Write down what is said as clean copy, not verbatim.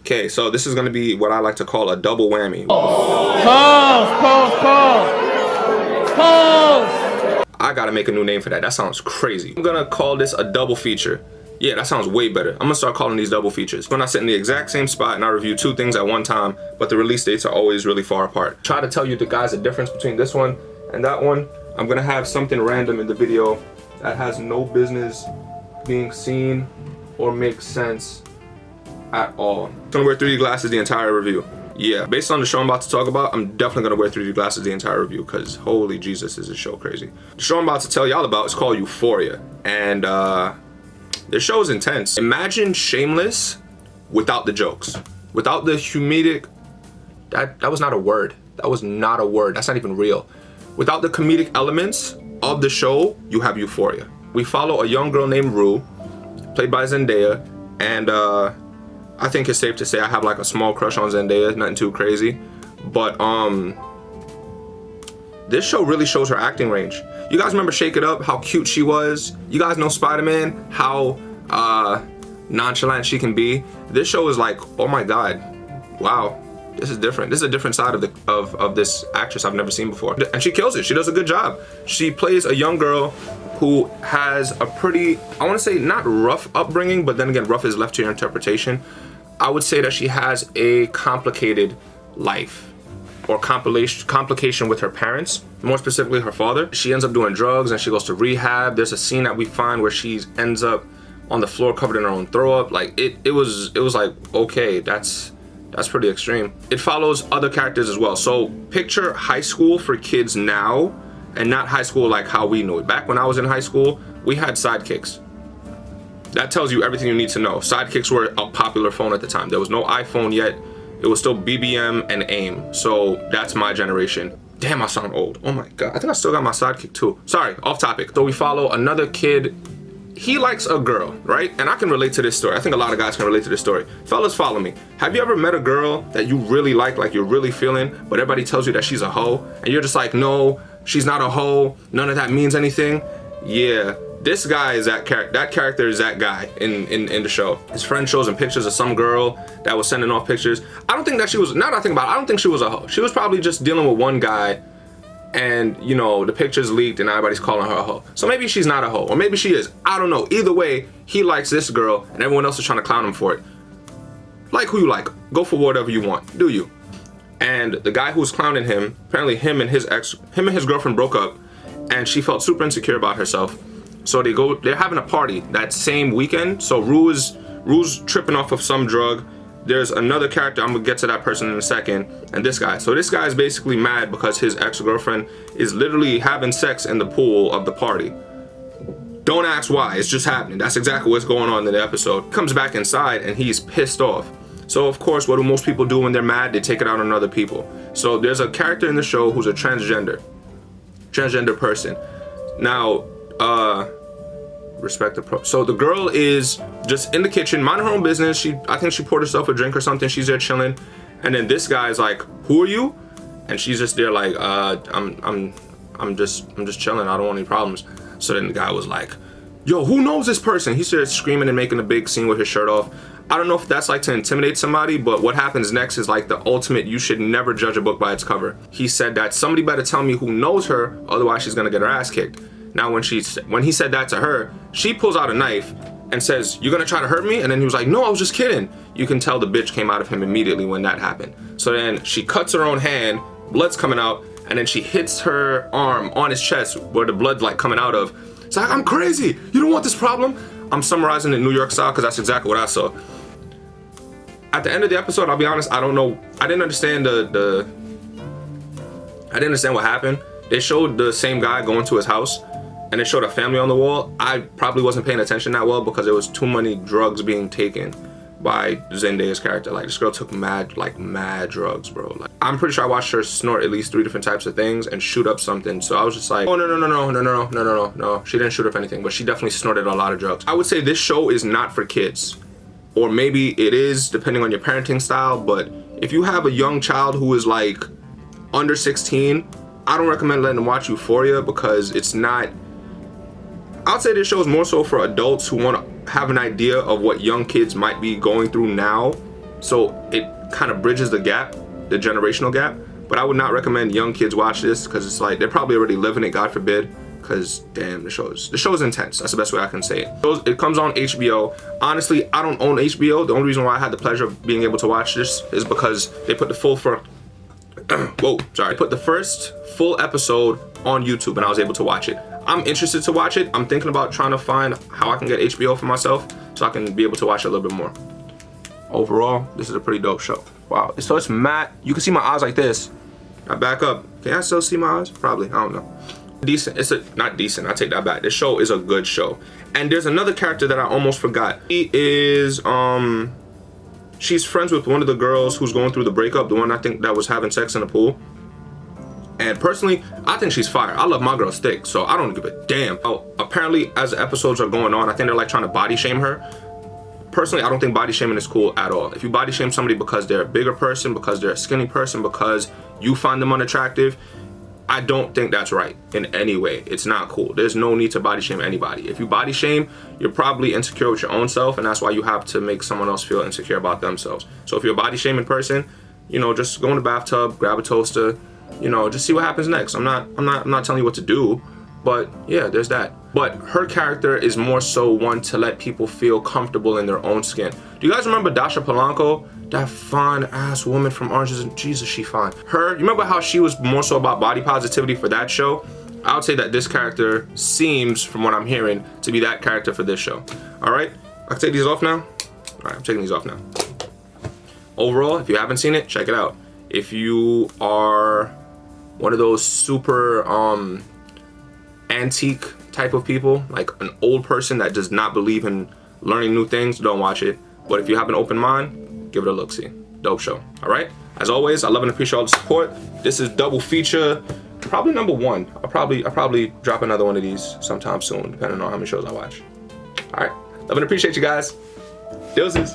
Okay, so this is gonna be what I like to call a double whammy. Pause. I gotta make a new name for that. That sounds crazy. I'm gonna call this a double feature. Yeah, that sounds way better. I'm gonna start calling these double features. When I sit in the exact same spot and I review two things at one time, but the release dates are always really far apart. Try to tell you the guys the difference between this one and that one. I'm gonna have something random in the video that has no business being seen or makes sense at all. I'm gonna wear 3D glasses the entire review. Yeah, based on the show I'm about to talk about, I'm definitely gonna wear 3D glasses the entire review because holy Jesus, is this show crazy. The show I'm about to tell y'all about is called Euphoria, and this show is intense. Imagine Shameless without the jokes, without the comedic, that was not a word. That was not a word, that's not even real. Without the comedic elements of the show, you have Euphoria. We follow a young girl named Rue, played by Zendaya, and I think it's safe to say I have like a small crush on Zendaya, nothing too crazy. But this show really shows her acting range. You guys remember Shake It Up, how cute she was? You guys know Spider-Man, how nonchalant she can be? This show is like, oh my God, wow, this is different. This is a different side of this actress I've never seen before. And she kills it, she does a good job. She plays a young girl who has a pretty, I wanna say not rough upbringing, but then again, rough is left to your interpretation. I would say that she has a complicated life or complication with her parents, more specifically her father. She ends up doing drugs and she goes to rehab. There's a scene that we find where she ends up on the floor covered in her own throw up. Like it was like, okay, that's pretty extreme. It follows other characters as well. So picture high school for kids now and not high school like how we knew it. Back when I was in high school, we had sidekicks. That tells you everything you need to know. Sidekicks were a popular phone at the time. There was no iPhone yet. It was still BBM and AIM. So that's my generation. Damn, I sound old. Oh my God. I think I still got my sidekick too. Sorry, off topic. So we follow another kid. He likes a girl, right? And I can relate to this story. I think a lot of guys can relate to this story. Fellas, follow me. Have you ever met a girl that you really like you're really feeling, but everybody tells you that she's a hoe? And you're just like, no, she's not a hoe. None of that means anything. Yeah. This guy is that character is that guy in the show. His friend shows him pictures of some girl that was sending off pictures. I don't think that she was, now that I think about it, I don't think she was a hoe. She was probably just dealing with one guy and, you know, the pictures leaked and everybody's calling her a hoe. So maybe she's not a hoe, or maybe she is. I don't know. Either way, he likes this girl and everyone else is trying to clown him for it. Like who you like. Go for whatever you want. Do you? And the guy who's clowning him, apparently him and his girlfriend broke up and she felt super insecure about herself. So they're having a party that same weekend. So Rue's tripping off of some drug. There's another character, I'm gonna get to that person in a second, and this guy. So this guy is basically mad because his ex-girlfriend is literally having sex in the pool of the party. Don't ask why, it's just happening. That's exactly what's going on in the episode. Comes back inside and he's pissed off. So of course, what do most people do when they're mad? They take it out on other people. So there's a character in the show who's a transgender person. Now, respect the pro. So the girl is just in the kitchen, minding her own business. I think she poured herself a drink or something. She's there chilling, and then this guy's like, "Who are you?" And she's just there like, I'm just chilling. I don't want any problems." So then the guy was like, "Yo, who knows this person?" He started screaming and making a big scene with his shirt off. I don't know if that's like to intimidate somebody, but what happens next is like the ultimate, you should never judge a book by its cover. He said that somebody better tell me who knows her, otherwise she's gonna get her ass kicked. Now when he said that to her, she pulls out a knife and says, "You're gonna try to hurt me?" And then he was like, "No, I was just kidding." You can tell the bitch came out of him immediately when that happened. So then she cuts her own hand, blood's coming out, and then she hits her arm on his chest where the blood's like coming out of. It's like, "I'm crazy, you don't want this problem." I'm summarizing it New York style because that's exactly what I saw. At the end of the episode, I'll be honest, I don't know. I didn't understand I didn't understand what happened. They showed the same guy going to his house and they showed a family on the wall. I probably wasn't paying attention that well because there was too many drugs being taken by Zendaya's character. Like this girl took mad drugs, bro. Like, I'm pretty sure I watched her snort at least 3 different types of things and shoot up something. So I was just like, oh no. She didn't shoot up anything, but she definitely snorted a lot of drugs. I would say this show is not for kids. Or maybe it is, depending on your parenting style, but if you have a young child who is like under 16, I don't recommend letting them watch Euphoria because it's not, I'd say this show is more so for adults who want to have an idea of what young kids might be going through now so it kind of bridges the gap, the generational gap. But I would not recommend young kids watch this, because it's like they're probably already living it, God forbid. Because damn, the show is intense. That's the best way I can say it. It comes on HBO. Honestly, I don't own HBO. The only reason why I had the pleasure of being able to watch this is because they put the put the first full episode on YouTube, and I was able to watch it. I'm interested to watch it. I'm thinking about trying to find how I can get HBO for myself so I can be able to watch it a little bit more. Overall, this is a pretty dope show. Wow, so it's matte. You can see my eyes like this. I back up. Can I still see my eyes? Probably, I don't know. Decent, not decent, I take that back. This show is a good show. And there's another character that I almost forgot. She is, she's friends with one of the girls who's going through the breakup, the one I think that was having sex in the pool. And personally, I think she's fire. I love my girl thick, so I don't give a damn. Oh, apparently, as the episodes are going on, I think they're like trying to body shame her. Personally, I don't think body shaming is cool at all. If you body shame somebody because they're a bigger person, because they're a skinny person, because you find them unattractive, I don't think that's right in any way. It's not cool. There's no need to body shame anybody. If you body shame, you're probably insecure with your own self, and that's why you have to make someone else feel insecure about themselves. So if you're a body shaming person, you know, just go in the bathtub, grab a toaster, you know, just see what happens next. I'm not telling you what to do, but yeah, there's that. But her character is more so one to let people feel comfortable in their own skin. Do you guys remember Dasha Polanco? That fine ass woman from Orange and Jesus, she fine. Her, you remember how she was more so about body positivity for that show? I would say that this character seems, from what I'm hearing, to be that character for this show. All right, I can take these off now. All right, I'm taking these off now. Overall, if you haven't seen it, check it out. If you are one of those super antique type of people, like an old person that does not believe in learning new things, don't watch it. But if you have an open mind, give it a look-see. Dope show. All right, as always, I love and appreciate all the support. This is double feature, probably number one. I'll probably drop another one of these sometime soon, depending on how many shows I watch. All right, love and appreciate you guys. Deuces.